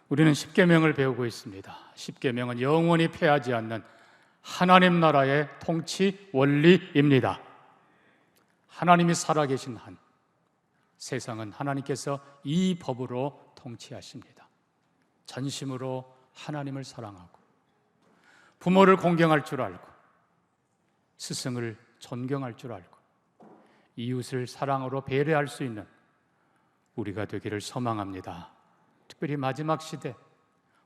우리는 십계명을 배우고 있습니다. 십계명은 영원히 패하지 않는 하나님 나라의 통치 원리입니다. 하나님이 살아계신 한 세상은 하나님께서 이 법으로 통치하십니다. 전심으로 하나님을 사랑하고 부모를 공경할 줄 알고 스승을 존경할 줄 알고 이웃을 사랑으로 배려할 수 있는 우리가 되기를 소망합니다. 특별히 마지막 시대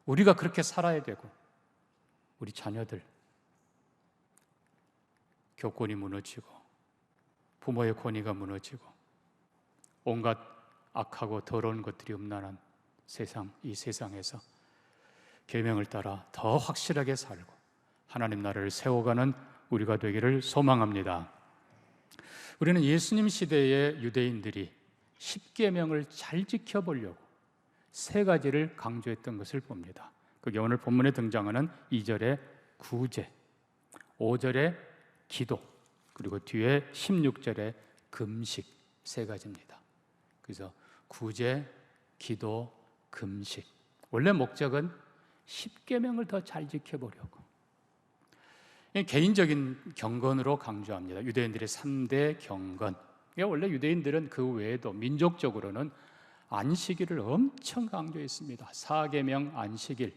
우리가 그렇게 살아야 되고 우리 자녀들 교권이 무너지고 부모의 권위가 무너지고 온갖 악하고 더러운 것들이 음란한 세상, 이 세상에서 계명을 따라 더 확실하게 살고 하나님 나라를 세워가는 우리가 되기를 소망합니다. 우리는 예수님 시대의 유대인들이 십계명을 잘 지켜보려고 세 가지를 강조했던 것을 봅니다. 그게 오늘 본문에 등장하는 2절의 구제, 5절의 기도, 그리고 뒤에 16절의 금식 세 가지입니다. 그래서 구제, 기도, 금식. 원래 목적은 십계명을 더 잘 지켜보려고 개인적인 경건으로 강조합니다. 유대인들의 3대 경건. 원래 유대인들은 그 외에도 민족적으로는 안식일을 엄청 강조했습니다. 4계명 안식일.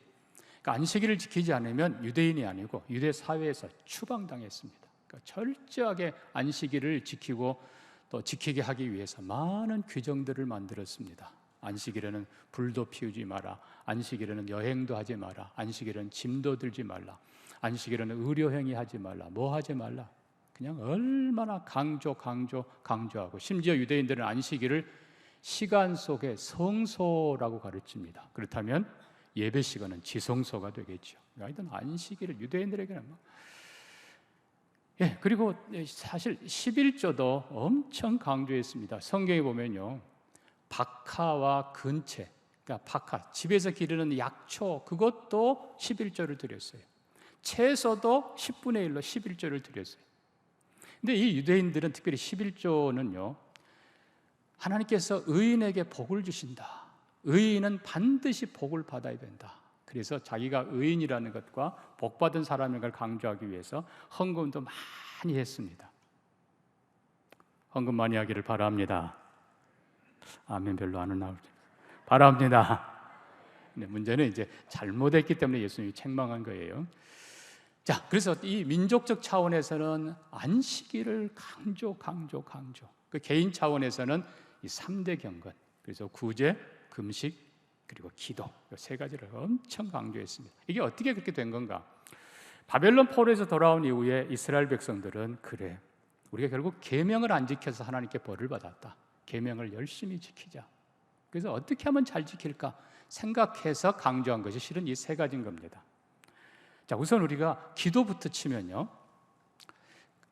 그러니까 안식일을 지키지 않으면 유대인이 아니고 유대 사회에서 추방당했습니다. 그러니까 철저하게 안식일을 지키고 또 지키게 하기 위해서 많은 규정들을 만들었습니다. 안식일에는 불도 피우지 마라. 안식일에는 여행도 하지 마라. 안식일에는 짐도 들지 말라. 안식일에는 의료행위 하지 말라. 뭐 하지 말라. 그냥 얼마나 강조하고 심지어 유대인들은 안식일을 시간 속의 성소라고 가르칩니다. 그렇다면 예배 시간은 지성소가 되겠죠. 하여튼 안식일을 유대인들에게는 그리고 사실 11조도 엄청 강조했습니다. 성경에 보면요, 박하와 근채, 그러니까 박하, 집에서 기르는 약초, 그것도 11조를 드렸어요. 채소도 10분의 1로 11조를 드렸어요. 근데 이 유대인들은 특별히 11조는요, 하나님께서 의인에게 복을 주신다. 의인은 반드시 복을 받아야 된다. 그래서 자기가 의인이라는 것과 복받은 사람인 걸 강조하기 위해서 헌금도 많이 했습니다. 헌금 많이 하기를 바랍니다. 아멘. 별로 안 나오죠. 바랍니다. 근데 문제는 이제 잘못했기 때문에 예수님이 책망한 거예요. 자, 그래서 이 민족적 차원에서는 안식일을 강조. 그 개인 차원에서는 이 3대 경건, 그래서 구제, 금식, 그리고 기도, 이 세 가지를 엄청 강조했습니다. 이게 어떻게 그렇게 된 건가? 바벨론 포로에서 돌아온 이후에 이스라엘 백성들은 그래, 우리가 결국 계명을 안 지켜서 하나님께 벌을 받았다. 계명을 열심히 지키자. 그래서 어떻게 하면 잘 지킬까 생각해서 강조한 것이 실은 이 세 가지인 겁니다. 자, 우선 우리가 기도부터 치면요,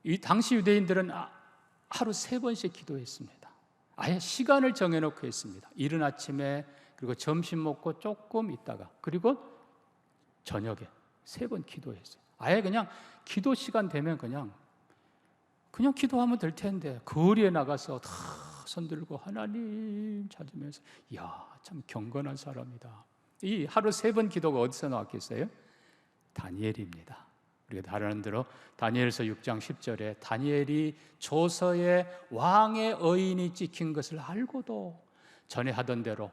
이 당시 유대인들은 하루 3번씩 기도했습니다. 아예 시간을 정해놓고 했습니다. 이른 아침에, 그리고 점심 먹고 조금 있다가, 그리고 저녁에 3번 기도했어요. 아예 그냥 기도 시간 되면 그냥 기도하면 될 텐데 거리에 나가서 다 손 들고 하나님 찾으면서, 이야, 참 경건한 사람이다. 이 하루 3번 기도가 어디서 나왔겠어요? 다니엘입니다. 우리가 다른 대로 다니엘서 6장 10절에 다니엘이 조서에 왕의 어인이 찍힌 것을 알고도 전에 하던 대로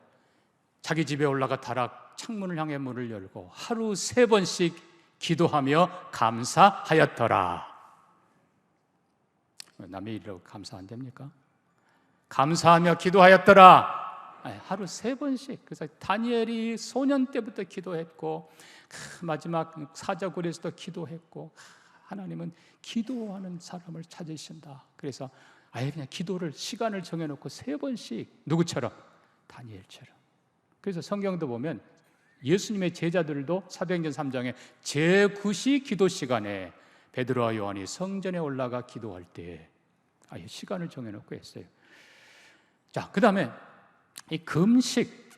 자기 집에 올라가 다락 창문을 향해 문을 열고 하루 3번씩 기도하며 감사하였더라. 남의 일이라고 감사 안 됩니까? 감사하며 기도하였더라. 하루 3번씩. 그래서 다니엘이 소년 때부터 기도했고 마지막 사자굴에서도 기도했고, 하나님은 기도하는 사람을 찾으신다. 그래서 아예 그냥 기도를 시간을 정해놓고 3번씩, 누구처럼? 다니엘처럼. 그래서 성경도 보면 예수님의 제자들도 사도행전 3장에 제9시 기도 시간에 베드로와 요한이 성전에 올라가 기도할 때 아예 시간을 정해놓고 했어요. 자, 그 다음에 이 금식.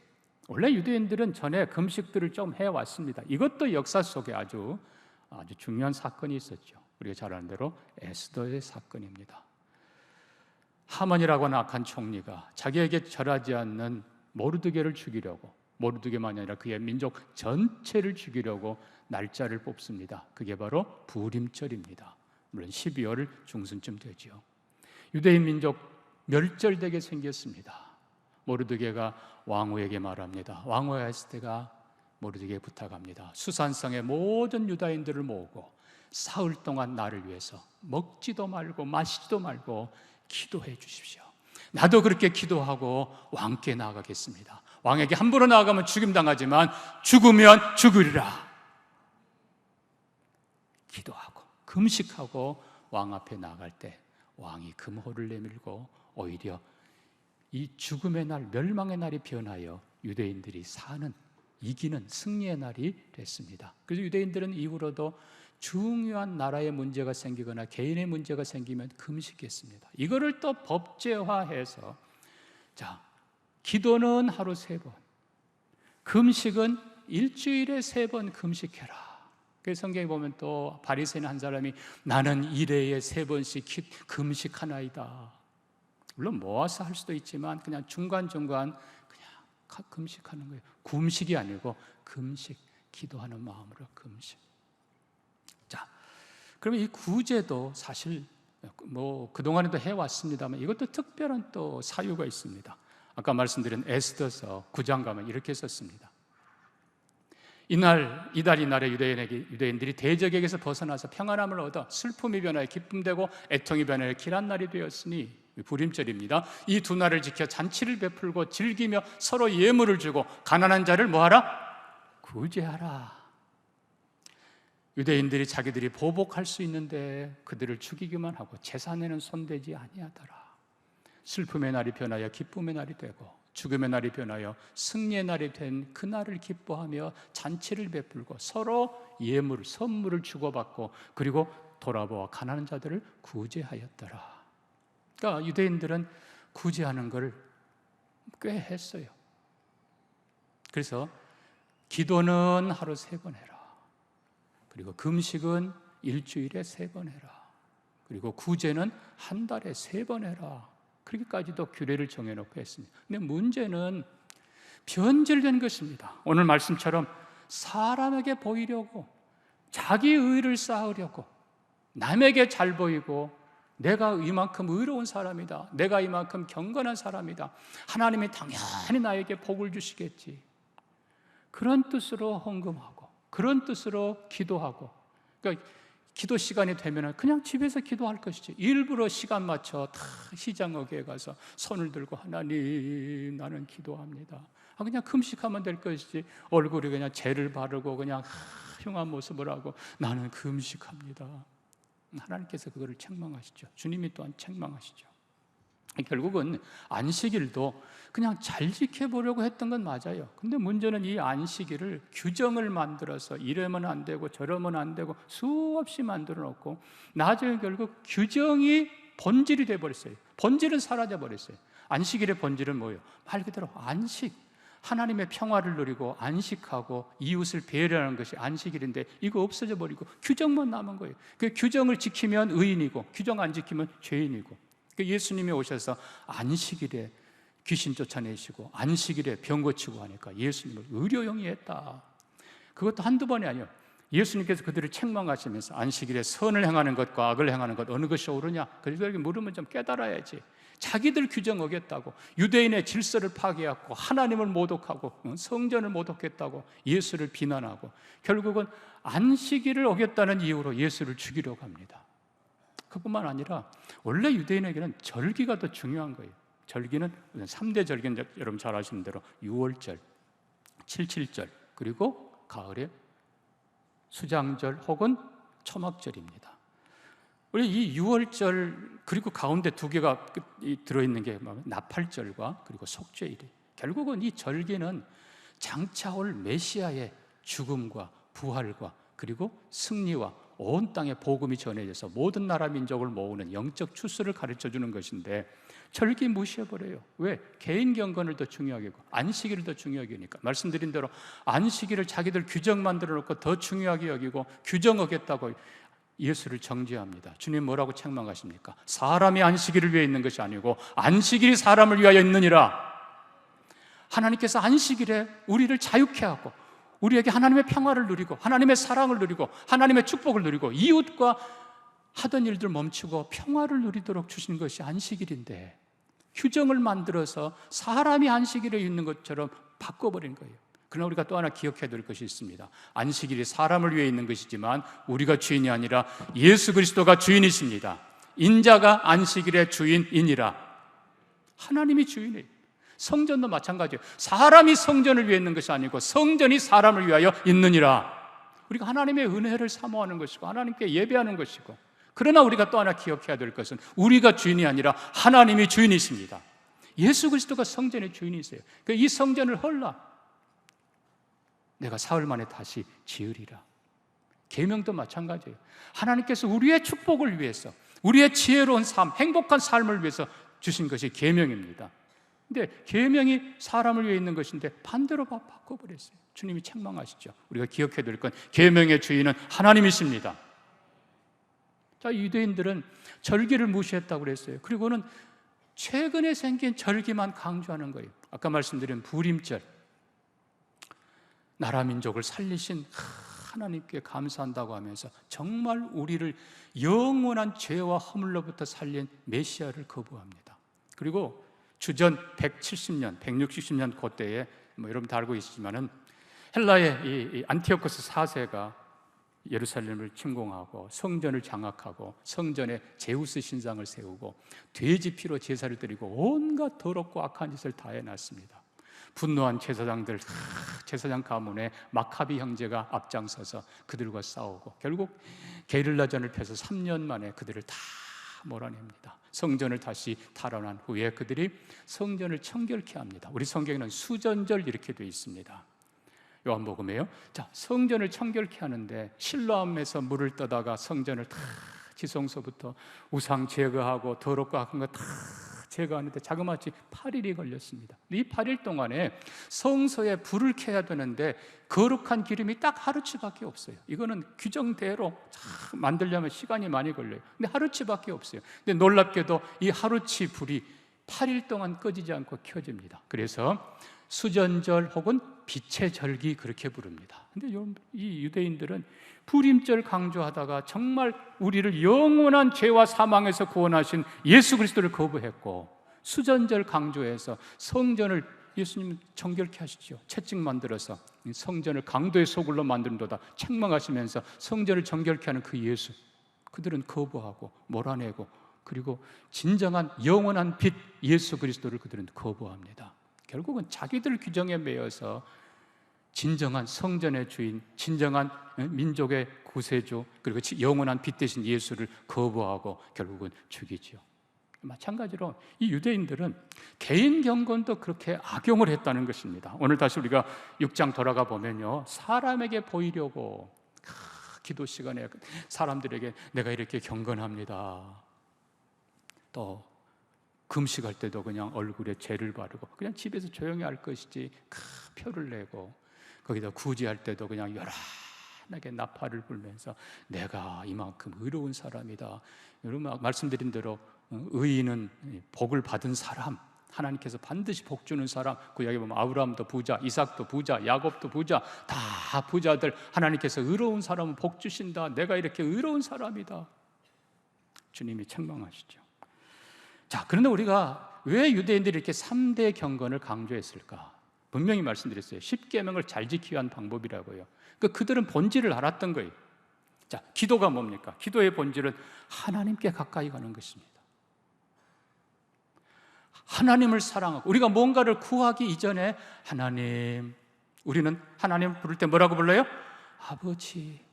원래 유대인들은 전에 금식들을 좀 해왔습니다. 이것도 역사 속에 아주 중요한 사건이 있었죠. 우리가 잘 아는 대로 에스더의 사건입니다. 하만이라고 하는 악한 총리가 자기에게 절하지 않는 모르드게를 죽이려고 모르드게만이 아니라 그의 민족 전체를 죽이려고 날짜를 뽑습니다. 그게 바로 부림절입니다. 물론 12월 중순쯤 되지요. 유대인 민족 멸절되게 생겼습니다. 모르드게가 왕후에게 말합니다. 왕후의 에스더가 모르드게에 부탁합니다. 수산성의 모든 유다인들을 모으고 사흘 동안 나를 위해서 먹지도 말고 마시지도 말고 기도해 주십시오. 나도 그렇게 기도하고 왕께 나아가겠습니다. 왕에게 함부로 나아가면 죽임당하지만 죽으면 죽으리라. 기도하고 금식하고 왕 앞에 나갈 때 왕이 금호를 내밀고 오히려 이 죽음의 날, 멸망의 날이 변하여 유대인들이 사는, 이기는 승리의 날이 됐습니다. 그래서 유대인들은 이후로도 중요한 나라의 문제가 생기거나 개인의 문제가 생기면 금식했습니다. 이거를 또 법제화해서 기도는 하루 3번, 금식은 일주일에 3번 금식해라. 그래서 성경에 보면 또 바리새인 한 사람이 나는 일회에 3번씩 금식하나이다. 물론 모아서 할 수도 있지만 그냥 중간중간 그냥 금식하는 거예요. 굶식이 아니고 금식, 기도하는 마음으로 금식. 그러면 이 구제도 사실 그동안에도 해왔습니다만 이것도 특별한 또 사유가 있습니다. 아까 말씀드린 에스더서 9장 가면 이렇게 썼습니다. 이날에 유대인들이 대적에게서 벗어나서 평안함을 얻어 슬픔이 변하여 기쁨되고 애통이 변하여 길한 날이 되었으니 부림절입니다. 이 두 날을 지켜 잔치를 베풀고 즐기며 서로 예물을 주고 가난한 자를 뭐하라? 구제하라. 유대인들이 자기들이 보복할 수 있는데 그들을 죽이기만 하고 제사에는 손대지 아니하더라. 슬픔의 날이 변하여 기쁨의 날이 되고 죽음의 날이 변하여 승리의 날이 된 그날을 기뻐하며 잔치를 베풀고 서로 예물, 선물을 주고받고 그리고 돌아보아 가난한 자들을 구제하였더라. 그러니까 유대인들은 구제하는 걸 꽤 했어요. 그래서 기도는 하루 3번 해라. 그리고 금식은 일주일에 3번 해라. 그리고 구제는 한 달에 3번 해라. 그렇게까지도 규례를 정해놓고 했습니다. 근데 문제는 변질된 것입니다. 오늘 말씀처럼 사람에게 보이려고 자기 의를 쌓으려고 남에게 잘 보이고 내가 이만큼 의로운 사람이다, 내가 이만큼 경건한 사람이다, 하나님이 당연히 나에게 복을 주시겠지, 그런 뜻으로 헌금하고 그런 뜻으로 기도하고, 그러니까 기도 시간이 되면 그냥 집에서 기도할 것이지 일부러 시간 맞춰 다 시장어귀에 가서 손을 들고 하나님 나는 기도합니다, 그냥 금식하면 될 것이지 얼굴에 그냥 젤을 바르고 그냥 흉한 모습을 하고 나는 금식합니다. 하나님께서 그거를 책망하시죠. 주님이 또한 책망하시죠. 결국은 안식일도 그냥 잘 지켜보려고 했던 건 맞아요. 근데 문제는 이 안식일을 규정을 만들어서 이러면 안 되고 저러면 안 되고 수없이 만들어 놓고 나중에 결국 규정이 본질이 돼버렸어요. 본질은 사라져버렸어요. 안식일의 본질은 뭐예요? 말 그대로 안식, 하나님의 평화를 누리고 안식하고 이웃을 배려하는 것이 안식일인데 이거 없어져 버리고 규정만 남은 거예요. 그 규정을 지키면 의인이고 규정 안 지키면 죄인이고, 예수님이 오셔서 안식일에 귀신 쫓아내시고 안식일에 병 고치고 하니까 예수님을 의료용이 했다. 그것도 한두 번이 아니에요. 예수님께서 그들을 책망하시면서 안식일에 선을 행하는 것과 악을 행하는 것 어느 것이 옳으냐, 그들에게 물으면 좀 깨달아야지. 자기들 규정 어겼다고, 유대인의 질서를 파괴하고 하나님을 모독하고 성전을 모독했다고 예수를 비난하고 결국은 안식일을 어겼다는 이유로 예수를 죽이려고 합니다. 그뿐만 아니라 원래 유대인에게는 절기가 더 중요한 거예요. 절기는 3대 절기는 여러분 잘 아시는 대로 6월절, 7.7절, 그리고 가을에 수장절 혹은 초막절입니다. 우리 이 6월절 그리고 가운데 2개가 들어있는 게 나팔절과 그리고 속죄일이, 결국은 이 절기는 장차 올 메시아의 죽음과 부활과 그리고 승리와 온 땅에 복음이 전해져서 모든 나라 민족을 모으는 영적 추수를 가르쳐주는 것인데 절기 무시해버려요. 왜? 개인 경건을 더 중요하게 하고 안식일을 더 중요하게 하니까. 말씀드린 대로 안식일을 자기들 규정 만들어 놓고 더 중요하게 여기고 규정 어겼다고 예수를 정죄합니다. 주님 뭐라고 책망하십니까? 사람이 안식일을 위해 있는 것이 아니고 안식일이 사람을 위하여 있느니라. 하나님께서 안식일에 우리를 자유케 하고 우리에게 하나님의 평화를 누리고 하나님의 사랑을 누리고 하나님의 축복을 누리고 이웃과 하던 일들 멈추고 평화를 누리도록 주신 것이 안식일인데 규정을 만들어서 사람이 안식일에 있는 것처럼 바꿔버린 거예요. 그러나 우리가 또 하나 기억해야 될 것이 있습니다. 안식일이 사람을 위해 있는 것이지만 우리가 주인이 아니라 예수 그리스도가 주인이십니다. 인자가 안식일의 주인이니라. 하나님이 주인이에요. 성전도 마찬가지예요. 사람이 성전을 위해 있는 것이 아니고 성전이 사람을 위하여 있느니라. 우리가 하나님의 은혜를 사모하는 것이고 하나님께 예배하는 것이고, 그러나 우리가 또 하나 기억해야 될 것은 우리가 주인이 아니라 하나님이 주인이십니다. 예수 그리스도가 성전의 주인이세요. 이 성전을 헐라 내가 사흘 만에 다시 지으리라. 계명도 마찬가지예요. 하나님께서 우리의 축복을 위해서, 우리의 지혜로운 삶, 행복한 삶을 위해서 주신 것이 계명입니다. 근데 계명이 사람을 위해 있는 것인데 반대로 바꿔버렸어요. 주님이 책망하시죠. 우리가 기억해야 될 건 계명의 주인은 하나님이십니다. 자, 유대인들은 절기를 무시했다고 그랬어요. 그리고는 최근에 생긴 절기만 강조하는 거예요. 아까 말씀드린 부림절, 나라 민족을 살리신 하나님께 감사한다고 하면서 정말 우리를 영원한 죄와 허물로부터 살린 메시아를 거부합니다. 그리고 주전 170년, 160년 그때에 여러분 다 알고 계시지만은 헬라의 이 안티오코스 4세가 예루살렘을 침공하고 성전을 장악하고 성전에 제우스 신상을 세우고 돼지 피로 제사를 드리고 온갖 더럽고 악한 짓을 다 해놨습니다. 분노한 제사장들, 제사장 가문에 마카비 형제가 앞장서서 그들과 싸우고 결국 게릴라전을 펴서 3년 만에 그들을 다 몰아냅니다. 성전을 다시 탈환한 후에 그들이 성전을 청결케 합니다. 우리 성경에는 수전절 이렇게 되어 있습니다. 요한복음에요. 자, 성전을 청결케 하는데 실로암에서 물을 떠다가 성전을 다 지성소부터 우상 제거하고 더럽고 악한 거 다 제거하는데 자그마치 8일이 걸렸습니다. 이 8일 동안에 성소에 불을 켜야 되는데 거룩한 기름이 딱 하루치밖에 없어요. 이거는 규정대로 만들려면 시간이 많이 걸려요. 근데 하루치밖에 없어요. 근데 놀랍게도 이 하루치 불이 8일 동안 꺼지지 않고 켜집니다. 그래서 수전절 혹은 빛의 절기 그렇게 부릅니다. 근데 이 유대인들은 부림절 강조하다가 정말 우리를 영원한 죄와 사망에서 구원하신 예수 그리스도를 거부했고, 수전절 강조해서 성전을 예수님은 정결케 하시죠. 채찍 만들어서 성전을 강도의 소굴로 만든도다 책망하시면서 성전을 정결케 하는 그 예수, 그들은 거부하고 몰아내고, 그리고 진정한 영원한 빛 예수 그리스도를 그들은 거부합니다. 결국은 자기들 규정에 매여서 진정한 성전의 주인, 진정한 민족의 구세주, 그리고 영원한 빛 되신 예수를 거부하고 결국은 죽이죠. 마찬가지로 이 유대인들은 개인 경건도 그렇게 악용을 했다는 것입니다. 오늘 다시 우리가 6장 돌아가 보면요, 사람에게 보이려고 기도 시간에 사람들에게 내가 이렇게 경건합니다, 또 금식할 때도 그냥 얼굴에 죄를 바르고 그냥 집에서 조용히 할 것이지 표를 내고, 거기다 구제할 때도 그냥 요란하게 나팔을 불면서 내가 이만큼 의로운 사람이다. 여러분 말씀드린 대로 의인은 복을 받은 사람, 하나님께서 반드시 복 주는 사람. 그 이야기 보면 아브라함도 부자, 이삭도 부자, 야곱도 부자, 다 부자들. 하나님께서 의로운 사람은 복 주신다. 내가 이렇게 의로운 사람이다. 주님이 책망하시죠. 자, 그런데 우리가 왜 유대인들이 이렇게 3대 경건을 강조했을까? 분명히 말씀드렸어요. 10계명을 잘 지키기 위한 방법이라고요. 그들은 본질을 알았던 거예요. 자, 기도가 뭡니까? 기도의 본질은 하나님께 가까이 가는 것입니다. 하나님을 사랑하고, 우리가 뭔가를 구하기 이전에 하나님, 우리는 하나님 부를 때 뭐라고 불러요? 아버지.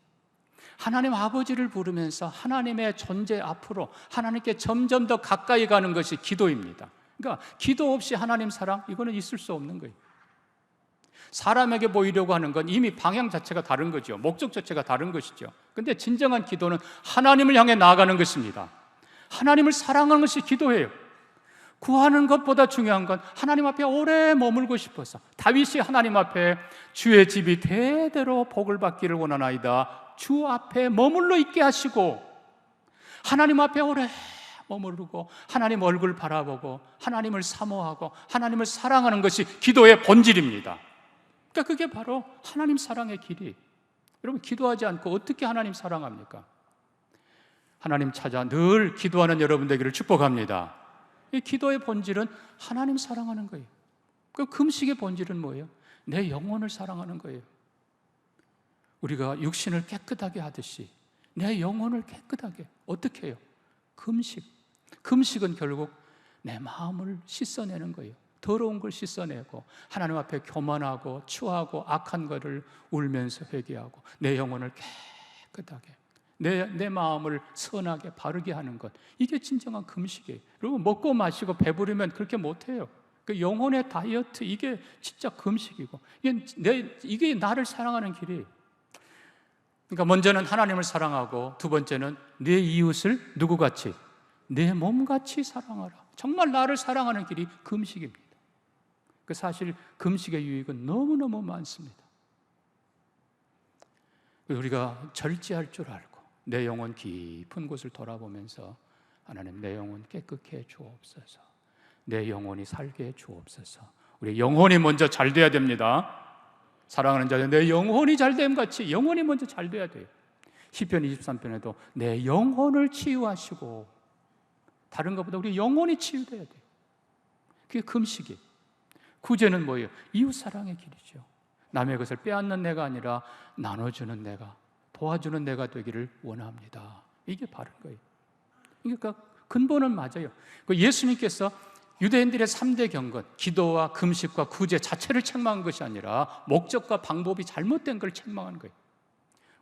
하나님 아버지를 부르면서 하나님의 존재 앞으로 하나님께 점점 더 가까이 가는 것이 기도입니다. 그러니까 기도 없이 하나님 사랑, 이거는 있을 수 없는 거예요. 사람에게 보이려고 하는 건 이미 방향 자체가 다른 거죠. 목적 자체가 다른 것이죠. 그런데 진정한 기도는 하나님을 향해 나아가는 것입니다. 하나님을 사랑하는 것이 기도예요. 구하는 것보다 중요한 건 하나님 앞에 오래 머물고 싶어서, 다윗이 하나님 앞에 주의 집이 대대로 복을 받기를 원하나이다, 주 앞에 머물러 있게 하시고 하나님 앞에 오래 머무르고 하나님 얼굴 바라보고 하나님을 사모하고 하나님을 사랑하는 것이 기도의 본질입니다. 그러니까 그게 바로 하나님 사랑의 길이. 여러분, 기도하지 않고 어떻게 하나님 사랑합니까? 하나님 찾아 늘 기도하는 여러분 되기를 축복합니다. 이 기도의 본질은 하나님 사랑하는 거예요. 그 금식의 본질은 뭐예요? 내 영혼을 사랑하는 거예요. 우리가 육신을 깨끗하게 하듯이 내 영혼을 깨끗하게 어떻게 해요? 금식. 금식은 결국 내 마음을 씻어내는 거예요. 더러운 걸 씻어내고 하나님 앞에 교만하고 추하고 악한 것을 울면서 회개하고 내 영혼을 깨끗하게 내 마음을 선하게 바르게 하는 것, 이게 진정한 금식이에요. 여러분, 먹고 마시고 배부르면 그렇게 못해요. 그 영혼의 다이어트, 이게 진짜 금식이고 이게 나를 사랑하는 길이에요. 그러니까 먼저는 하나님을 사랑하고 두 번째는 내 이웃을 누구같이? 내 몸같이 사랑하라. 정말 나를 사랑하는 길이 금식입니다. 그 사실 금식의 유익은 너무너무 많습니다. 우리가 절제할 줄 알고 내 영혼 깊은 곳을 돌아보면서 하나님, 내 영혼 깨끗게 해 주옵소서. 내 영혼이 살게 해 주옵소서. 우리 영혼이 먼저 잘 돼야 됩니다. 사랑하는 자들, 내 영혼이 잘됨 같이 영혼이 먼저 잘 돼야 돼요. 시편 23편에도 내 영혼을 치유하시고, 다른 것보다 우리 영혼이 치유돼야 돼요. 그게 금식이에요. 구제는 뭐예요? 이웃사랑의 길이죠. 남의 것을 빼앗는 내가 아니라 나눠주는 내가, 도와주는 내가 되기를 원합니다. 이게 바른 거예요. 그러니까 근본은 맞아요. 예수님께서 유대인들의 3대 경건, 기도와 금식과 구제 자체를 책망한 것이 아니라 목적과 방법이 잘못된 걸 책망한 거예요.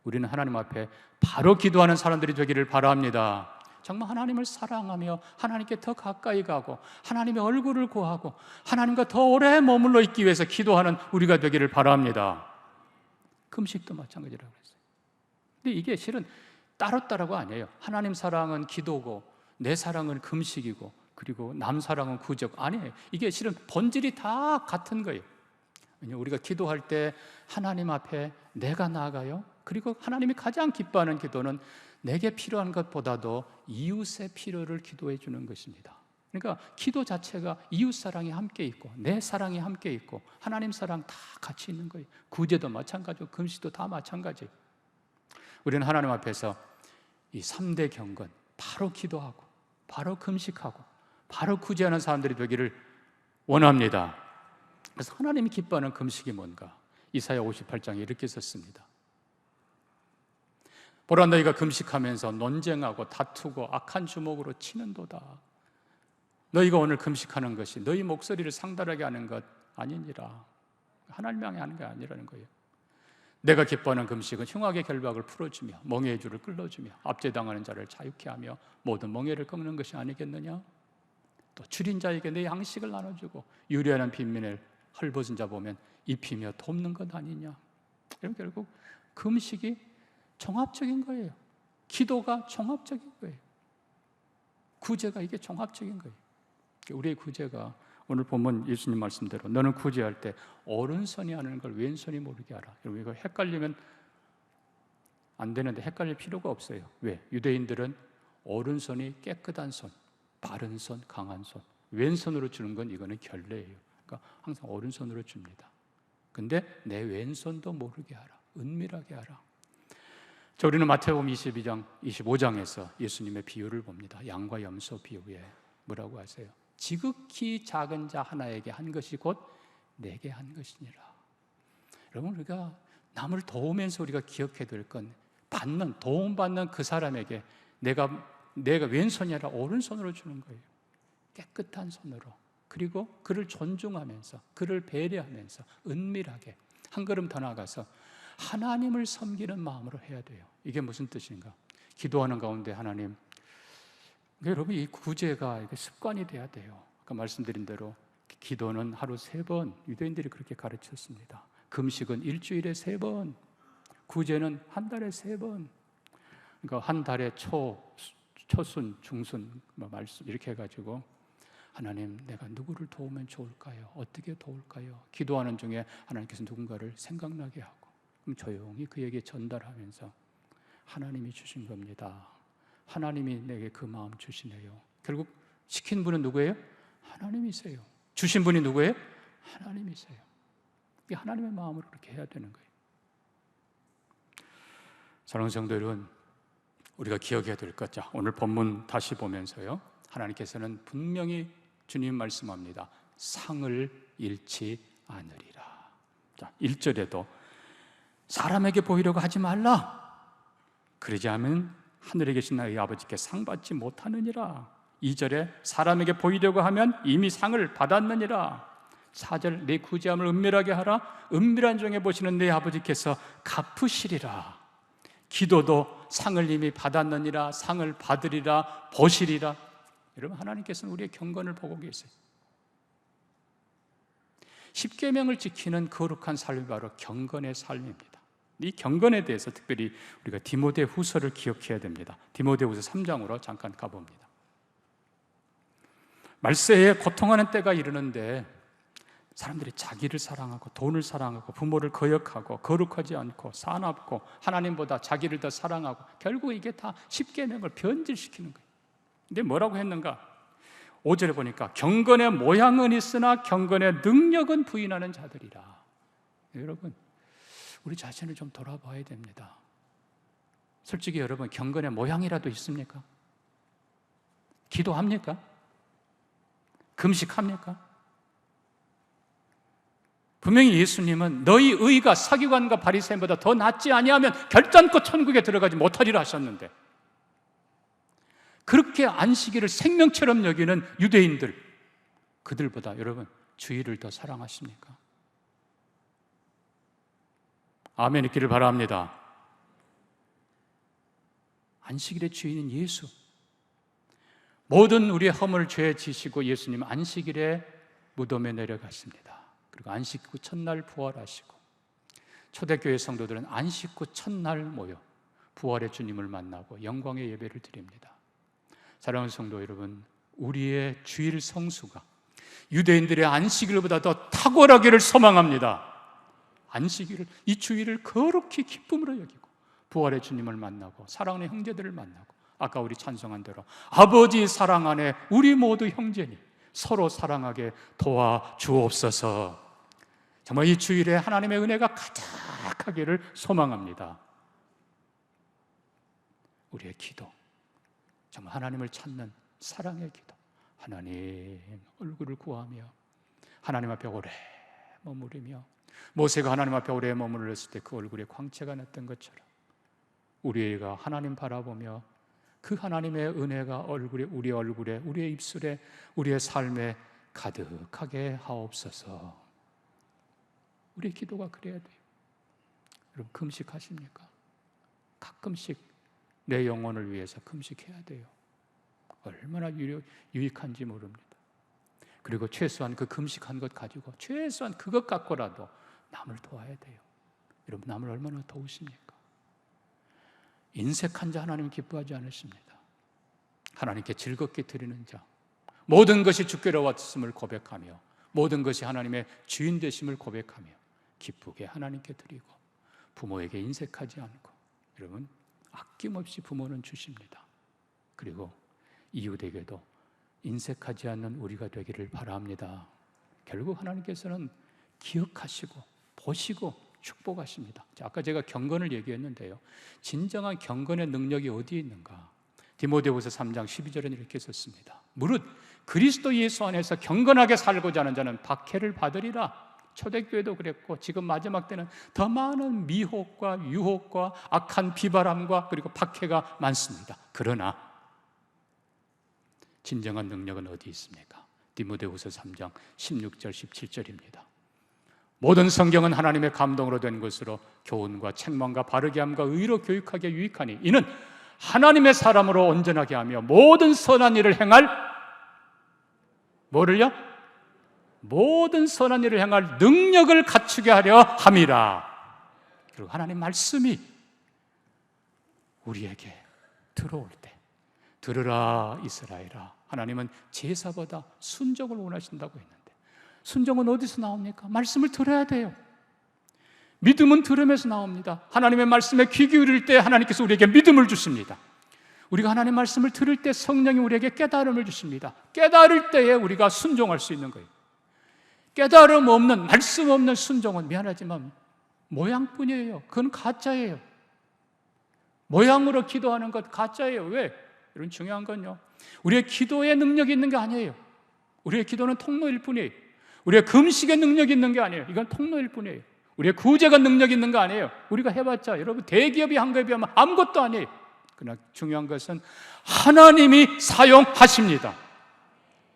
우리는 하나님 앞에 바로 기도하는 사람들이 되기를 바랍니다. 정말 하나님을 사랑하며 하나님께 더 가까이 가고 하나님의 얼굴을 구하고 하나님과 더 오래 머물러 있기 위해서 기도하는 우리가 되기를 바랍니다. 금식도 마찬가지라고 그랬어요. 근데 이게 실은 따로따로가 아니에요. 하나님 사랑은 기도고 내 사랑은 금식이고 그리고 남 사랑은 구제고, 아니에요. 이게 실은 본질이 다 같은 거예요. 우리가 기도할 때 하나님 앞에 내가 나아가요. 그리고 하나님이 가장 기뻐하는 기도는 내게 필요한 것보다도 이웃의 필요를 기도해 주는 것입니다. 그러니까 기도 자체가 이웃 사랑이 함께 있고 내 사랑이 함께 있고 하나님 사랑 다 같이 있는 거예요. 구제도 마찬가지고 금식도 다 마찬가지예요. 우리는 하나님 앞에서 이 3대 경건, 바로 기도하고 바로 금식하고 바로 구제하는 사람들이 되기를 원합니다. 그래서 하나님이 기뻐하는 금식이 뭔가? 이사야 58장에 이렇게 썼습니다. 보라, 너희가 금식하면서 논쟁하고 다투고 악한 주먹으로 치는도다. 너희가 오늘 금식하는 것이 너희 목소리를 상달하게 하는 것 아니니라. 하나님 향해 하는 게 아니라는 거예요. 내가 기뻐하는 금식은 흉악의 결박을 풀어주며 멍에의 줄을 끌어주며 압제당하는 자를 자유케 하며 모든 멍에를 꺾는 것이 아니겠느냐. 또 줄인 자에게 내 양식을 나눠주고 유리하는 빈민을 헐벗은 자 보면 입히며 돕는 것 아니냐. 그럼 결국 금식이 종합적인 거예요. 기도가 종합적인 거예요. 구제가 이게 종합적인 거예요. 우리의 구제가 오늘 본문 예수님 말씀대로 너는 구제할 때 오른손이 하는 걸 왼손이 모르게 하라. 여러분, 이거 헷갈리면 안 되는데 헷갈릴 필요가 없어요. 왜? 유대인들은 오른손이 깨끗한 손, 바른 손, 강한 손, 왼손으로 주는 건 이거는 결례예요. 그러니까 항상 오른손으로 줍니다. 근데 내 왼손도 모르게 하라. 은밀하게 하라. 자, 우리는 마태복음 22장, 25장에서 예수님의 비유를 봅니다. 양과 염소 비유에 뭐라고 하세요? 지극히 작은 자 하나에게 한 것이 곧 내게 한 것이니라. 여러분, 우리가 남을 도우면서 우리가 기억해야 될 건 도움받는 그 사람에게 내가 왼손이 아니라 오른손으로 주는 거예요. 깨끗한 손으로. 그리고 그를 존중하면서 그를 배려하면서 은밀하게 한 걸음 더 나아가서 하나님을 섬기는 마음으로 해야 돼요. 이게 무슨 뜻인가? 기도하는 가운데 하나님, 여러분, 이 구제가 습관이 돼야 돼요. 아까 말씀드린 대로 기도는 하루 3번, 유대인들이 그렇게 가르쳤습니다. 금식은 일주일에 3번, 구제는 한 달에 3번. 그러니까 한 달에 초순, 중순 말씀 이렇게 해가지고 하나님, 내가 누구를 도우면 좋을까요? 어떻게 도울까요? 기도하는 중에 하나님께서 누군가를 생각나게 하고 그럼 조용히 그에게 전달하면서 하나님이 주신 겁니다. 하나님이 내게 그 마음 주시네요. 결국 시킨 분은 누구예요? 하나님이세요. 주신 분이 누구예요? 하나님이세요. 이 하나님의 마음으로 그렇게 해야 되는 거예요. 사랑하는 성도 여러분, 우리가 기억해야 될 것, 자, 오늘 본문 다시 보면서요, 하나님께서는 분명히 주님 말씀합니다. 상을 잃지 않으리라. 자, 1절에도 사람에게 보이려고 하지 말라. 그러지 않으면 하늘에 계신 나의 아버지께 상 받지 못하느니라. 2절에 사람에게 보이려고 하면 이미 상을 받았느니라. 4절 내 구제함을 은밀하게 하라. 은밀한 중에 보시는 내 아버지께서 갚으시리라. 기도도 상을 이미 받았느니라, 상을 받으리라, 보시리라. 여러분, 하나님께서는 우리의 경건을 보고 계세요. 십계명을 지키는 거룩한 삶이 바로 경건의 삶입니다. 이 경건에 대해서 특별히 우리가 디모데후서를 기억해야 됩니다. 디모데후서 3장으로 잠깐 가봅니다. 말세에 고통하는 때가 이르는데 사람들이 자기를 사랑하고 돈을 사랑하고 부모를 거역하고 거룩하지 않고 사납고 하나님보다 자기를 더 사랑하고 결국 이게 다 십계명을 변질시키는 거예요. 근데 뭐라고 했는가? 5절에 보니까 경건의 모양은 있으나 경건의 능력은 부인하는 자들이라. 여러분, 우리 자신을 좀 돌아봐야 됩니다. 솔직히 여러분, 경건의 모양이라도 있습니까? 기도합니까? 금식합니까? 분명히 예수님은 너희 의가 서기관과 바리새인보다 더 낫지 아니하면 결단코 천국에 들어가지 못하리라 하셨는데, 그렇게 안식일을 생명처럼 여기는 유대인들, 그들보다 여러분 주일을 더 사랑하십니까? 아멘 있기를 바랍니다. 안식일의 주인은 예수. 모든 우리의 허물 죄 지시고 예수님 안식일에 무덤에 내려갔습니다. 그리고 안식 후 첫날 부활하시고, 초대교회 성도들은 안식 후 첫날 모여 부활의 주님을 만나고 영광의 예배를 드립니다. 사랑하는 성도 여러분, 우리의 주일 성수가 유대인들의 안식일보다 더 탁월하기를 소망합니다. 안식일을, 이 주일을 거룩히 기쁨으로 여기고 부활의 주님을 만나고 사랑하는 형제들을 만나고, 아까 우리 찬송한 대로 아버지 사랑 안에 우리 모두 형제니 서로 사랑하게 도와주옵소서. 정말 이 주일에 하나님의 은혜가 가득하기를 소망합니다. 우리의 기도, 정말 하나님을 찾는 사랑의 기도, 하나님 얼굴을 구하며 하나님 앞에 오래 머무르며, 모세가 하나님 앞에 오래 머무르었을 때 그 얼굴에 광채가 났던 것처럼 우리가 하나님 바라보며 그 하나님의 은혜가 우리 얼굴에, 우리의 입술에, 우리의 삶에 가득하게 하옵소서. 우리의 기도가 그래야 돼요. 여러분, 금식하십니까? 가끔씩 내 영혼을 위해서 금식해야 돼요. 얼마나 유익한지 모릅니다. 그리고 최소한 그 금식한 것 가지고 최소한 그것 갖고라도 남을 도와야 돼요. 여러분, 남을 얼마나 도우십니까? 인색한 자 하나님 기뻐하지 않으십니다. 하나님께 즐겁게 드리는 자, 모든 것이 주께로 왔음을 고백하며 모든 것이 하나님의 주인 되심을 고백하며 기쁘게 하나님께 드리고, 부모에게 인색하지 않고, 여러분 아낌없이 부모는 주십니다. 그리고 이웃에게도 인색하지 않는 우리가 되기를 바랍니다. 결국 하나님께서는 기억하시고 보시고 축복하십니다. 아까 제가 경건을 얘기했는데요, 진정한 경건의 능력이 어디에 있는가? 디모데후서 3장 12절은 이렇게 썼습니다. 무릇 그리스도 예수 안에서 경건하게 살고자 하는 자는 박해를 받으리라. 초대교회도 그랬고 지금 마지막 때는 더 많은 미혹과 유혹과 악한 비바람과 그리고 박해가 많습니다. 그러나 진정한 능력은 어디 있습니까? 디모데후서 3장 16절 17절입니다. 모든 성경은 하나님의 감동으로 된 것으로 교훈과 책망과 바르게 함과 의로 교육하기에 유익하니 이는 하나님의 사람으로 온전하게 하며 모든 선한 일을 행할, 뭐를요? 모든 선한 일을 행할 능력을 갖추게 하려 함이라. 그리고 하나님 말씀이 우리에게 들어올 때 들으라 이스라엘아. 하나님은 제사보다 순종을 원하신다고 했는데 순종은 어디서 나옵니까? 말씀을 들어야 돼요. 믿음은 들음에서 나옵니다. 하나님의 말씀에 귀 기울일 때 하나님께서 우리에게 믿음을 주십니다. 우리가 하나님 말씀을 들을 때 성령이 우리에게 깨달음을 주십니다. 깨달을 때에 우리가 순종할 수 있는 거예요. 깨달음 없는, 말씀 없는 순종은 미안하지만 모양뿐이에요. 그건 가짜예요. 모양으로 기도하는 것 가짜예요. 왜? 이런 중요한 건요, 우리의 기도에 능력이 있는 게 아니에요. 우리의 기도는 통로일 뿐이에요. 우리의 금식에 능력이 있는 게 아니에요. 이건 통로일 뿐이에요. 우리의 구제가 능력이 있는 거 아니에요. 우리가 해봤자 여러분 대기업이 한 거에 비하면 아무것도 아니에요. 그러나 중요한 것은 하나님이 사용하십니다.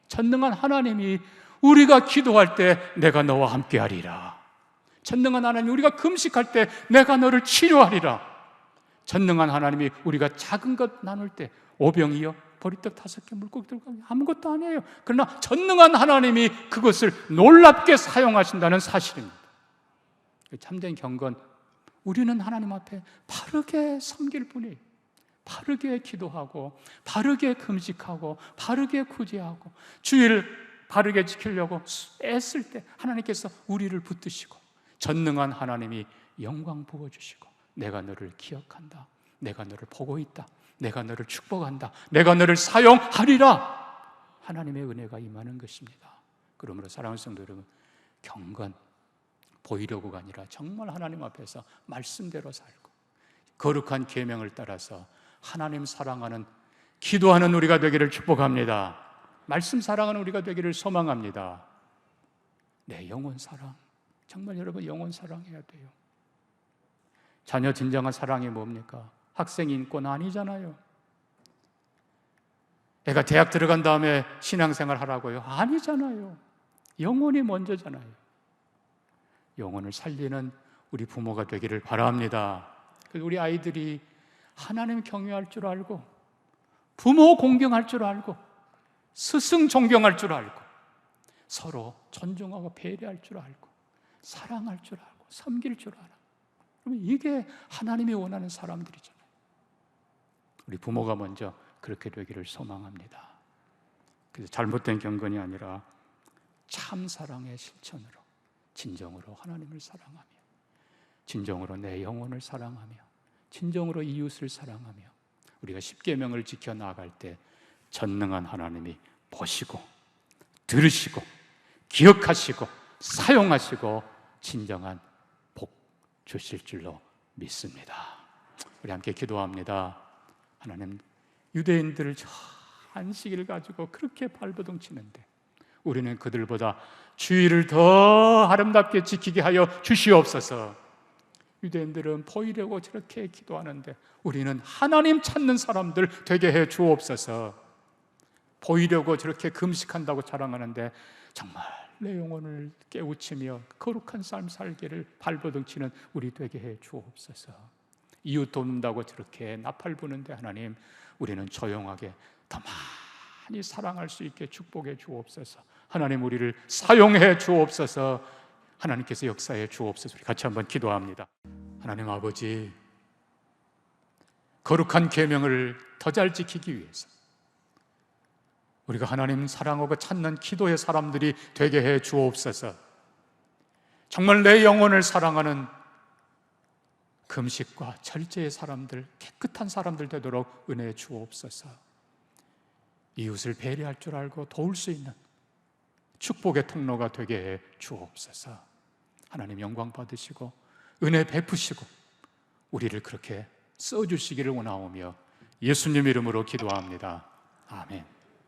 전능한 하나님이 우리가 기도할 때 내가 너와 함께하리라. 전능한 하나님이 우리가 금식할 때 내가 너를 치료하리라. 전능한 하나님이 우리가 작은 것 나눌 때 오병이어 보리떡 5개 물고기 들고 아무것도 아니에요. 그러나 전능한 하나님이 그것을 놀랍게 사용하신다는 사실입니다. 참된 경건, 우리는 하나님 앞에 바르게 섬길 뿐이에요. 바르게 기도하고 바르게 금식하고 바르게 구제하고 주의를 바르게 지키려고 애쓸 때 하나님께서 우리를 붙드시고 전능한 하나님이 영광 부어주시고 내가 너를 기억한다, 내가 너를 보고 있다, 내가 너를 축복한다, 내가 너를 사용하리라. 하나님의 은혜가 임하는 것입니다. 그러므로 사랑하는 성도 여러분, 경건 보이려고가 아니라 정말 하나님 앞에서 말씀대로 살고 거룩한 계명을 따라서 하나님 사랑하는, 기도하는 우리가 되기를 축복합니다. 말씀 사랑하는 우리가 되기를 소망합니다. 내 영혼 사랑, 정말 여러분 영혼 사랑해야 돼요. 자녀 진정한 사랑이 뭡니까? 학생 인권 아니잖아요. 애가 대학 들어간 다음에 신앙생활 하라고요? 아니잖아요. 영혼이 먼저잖아요. 영혼을 살리는 우리 부모가 되기를 바랍니다. 우리 아이들이 하나님 경외할 줄 알고 부모 공경할 줄 알고 스승 존경할 줄 알고 서로 존중하고 배려할 줄 알고 사랑할 줄 알고 섬길 줄 알아. 그러면 이게 하나님이 원하는 사람들이잖아요. 우리 부모가 먼저 그렇게 되기를 소망합니다. 그래서 잘못된 경건이 아니라 참 사랑의 실천으로 진정으로 하나님을 사랑하며 진정으로 내 영혼을 사랑하며 진정으로 이웃을 사랑하며 우리가 십계명을 지켜나갈 때 전능한 하나님이 보시고 들으시고 기억하시고 사용하시고 진정한 복 주실 줄로 믿습니다. 우리 함께 기도합니다. 하나님, 유대인들을 저 안식일을 가지고 그렇게 발버둥 치는데 우리는 그들보다 주의를 더 아름답게 지키게 하여 주시옵소서. 유대인들은 보이려고 저렇게 기도하는데 우리는 하나님 찾는 사람들 되게 해 주옵소서. 보이려고 저렇게 금식한다고 자랑하는데 정말 내 영혼을 깨우치며 거룩한 삶 살기를 발버둥 치는 우리 되게 해 주옵소서. 이웃 돕는다고 저렇게 나팔 부는데 하나님, 우리는 조용하게 더 많이 사랑할 수 있게 축복해 주옵소서. 하나님, 우리를 사용해 주옵소서. 하나님께서 역사해 주옵소서. 우리 같이 한번 기도합니다. 하나님 아버지, 거룩한 계명을 더 잘 지키기 위해서 우리가 하나님 사랑하고 찾는 기도의 사람들이 되게 해 주옵소서. 정말 내 영혼을 사랑하는 금식과 절제의 사람들, 깨끗한 사람들 되도록 은혜해 주옵소서. 이웃을 배려할 줄 알고 도울 수 있는 축복의 통로가 되게 해 주옵소서. 하나님 영광 받으시고 은혜 베푸시고 우리를 그렇게 써주시기를 원하오며 예수님 이름으로 기도합니다. 아멘.